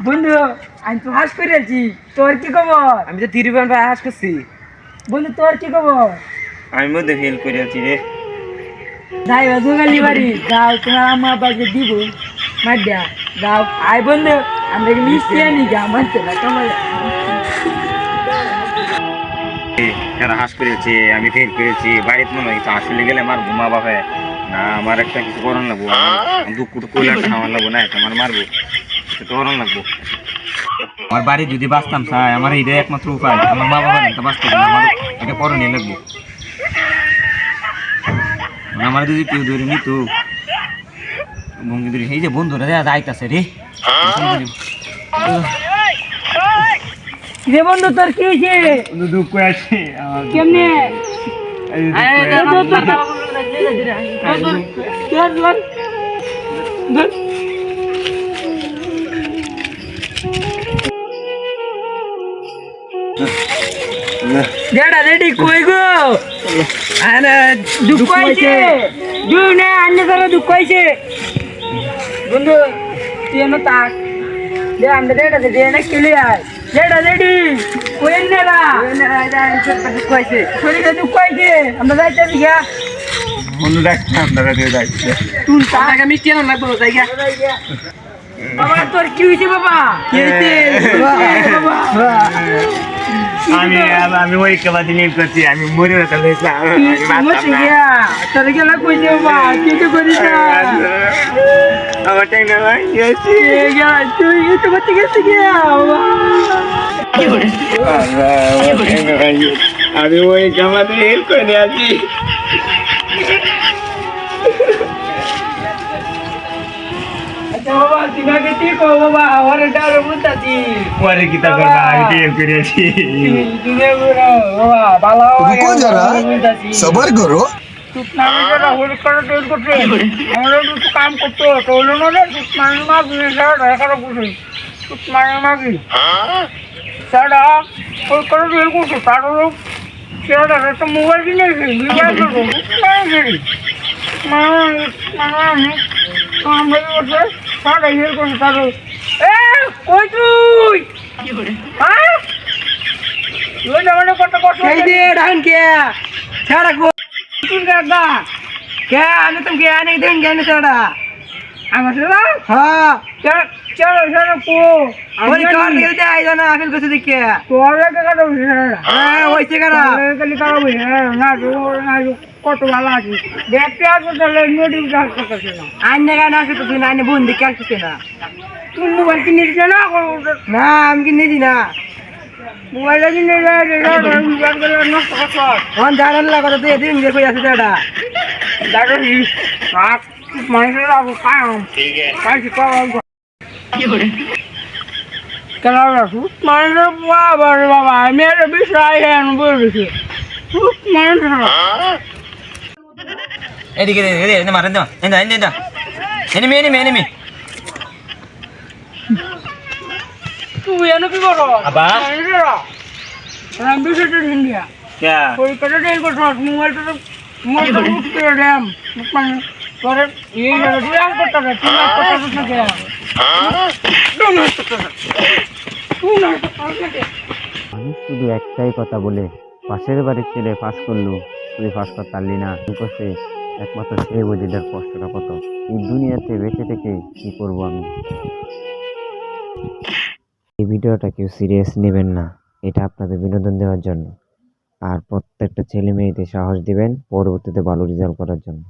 বন্ধু আমি তো হাস করে আছি, তোর কি খবর? আমি তো তিরুবান ভাই হাস করছি। বন্ধু তোর কি খবর? আমি মধ্যে ফেল করে আছি রে। যাই বাজুগালি বাড়ি যাও, তোমার আম্মা আব্বাকে দিব মার দেয়া যাও। আয় বন্ধু, আমরা কি মিষ্টি আনি গা মানছে না তোমার। এরা হাস করেছে, আমি ফেল করেছি। বাড়িতে মনে হয় আসলে গেলে আমার ঘুমা বাপে না, আমার একটা কিছু করণ লাগবো। আমার দুঃখ কইলে একটা আমার লাগবো না, আমার মারবো, সেটা করণ লাগবো। আমার বাড়ি যদি বাঁচতাম চাই, আমার এইটাই একমাত্র উপায়। আমার মা বাবা একটা বাঁচতে গেলে আমার এটা করণীয় লাগবো। আমার যদি কেউ ধরে নিত বঙ্গি ধরে, এই যে বন্ধুরা যাইতাছে রে। রে বন্ধু তোর কি হয়েছে? দুঃখ আছে কেমনে? ডেডা রেডি কই গো? আরে দুঃখ হইছে, দুই না আন্নে করে দুঃখ হইছে। বন্ধু তুই এনো তাক দে, আমরা ডেডা দে না কেলে আয়। ডেডা রেডি কই নেরা দুঃখ হইছে, শরীরে দুঃখ হইছে। আমরা যাইতে দিগা বন্ধু দেখতাম দাদা দিয়ে যাইছে। তুই তাকে মিষ্টি আনো লাগবো জায়গা। বাবা তোর কি হইছে বাবা? কি হইছে বাবা? আমি ওই কেবাদি নিয়ে করছি, আমি মরে গেছিলাম। তোর গেলা কইছে বাবা, কি তো করিস না। আমার টাইম নাই গেছি, তুই তো করতে গেছিস গিয়া বাবা। আমি ওই কেবাদি হেল্প করে আছি। বাবা দিমাগে ঠিক হো বাবা, আমার ডার বুঝতাছি। পরে কি তা করবা, আমি হেল্প করে আছি। দিনে বুড়ো বাবা ভালো रुको जरा सबर करो। সুতমানের যারা হোল করে টেল করছে, আমাদের একটু কাম করতে হতো, হলো না রে। সুতমানের মা বিনেশার ঢাকার বুঝি সুতমানের মাগি সেটা হোল করে টেল করছে। তারও সেটা একটা মোবাইল কিনেছি, মোবাইল করবো সেটা হেল করছে। তারও এ কই তুই হ্যাঁ তুই যেমন কত কষ্ট ঢান কে ছাড়া क्या आने तुम क्या नहीं देंगे आने तेरा आगे चला हाँ चलो चलो चलो को और कार निकल जाए जाना फिर कुछ दिख क्या तो और क्या करो हाँ वैसे करा कल करो भी ना जो कोट वाला जी देखते हैं तो चलो नोटिस डाल सकते हैं आने का ना तो फिर आने बूंद क्या सकते ना तुम मोबाइल की नीचे ना हम की नीचे ना মোবাইল লাগি নে রে রে মোবাইল গেল নষ্ট করছ কোন জানাল লাগা তো এদিন যে কই আছে দাদা দাদা কাক মাইরে লাগো কাম ঠিক আছে কাই কো কি করে কেলা রাখু মাইরে বাবা রে বাবা মেরে বিষয় হেন বলছি মাইরে এদিকে এদিকে মারেন দাও এন্দা এনিমি তুই এনে কি করো আবা রাম বিষয়টা ইন্ডিয়া क्या कोई कटे नहीं को शॉट मोबाइल तो मोबाइल तो उठ के डैम मन पर ये रैम करता है तू ना करता तो क्या আমি শুধু একটাই কথা বলে পাশের বাড়ির ছেলে পাস করলো, তুই পাস করতে পারলি না। দুঃখে একমাত্র সে বোঝেদের কষ্টটা কত। এই দুনিয়াতে বেঁচে থেকে কি করব আমি। এই ভিডিওটা কেউ সিরিয়াস নেবেন না, এটা আপনাদের বিনোদন দেওয়ার জন্য। আর প্রত্যেকটা ছেলে মেয়েদের সাহস দিবেন পরবর্তীতে ভালো রেজাল্ট করার জন্য।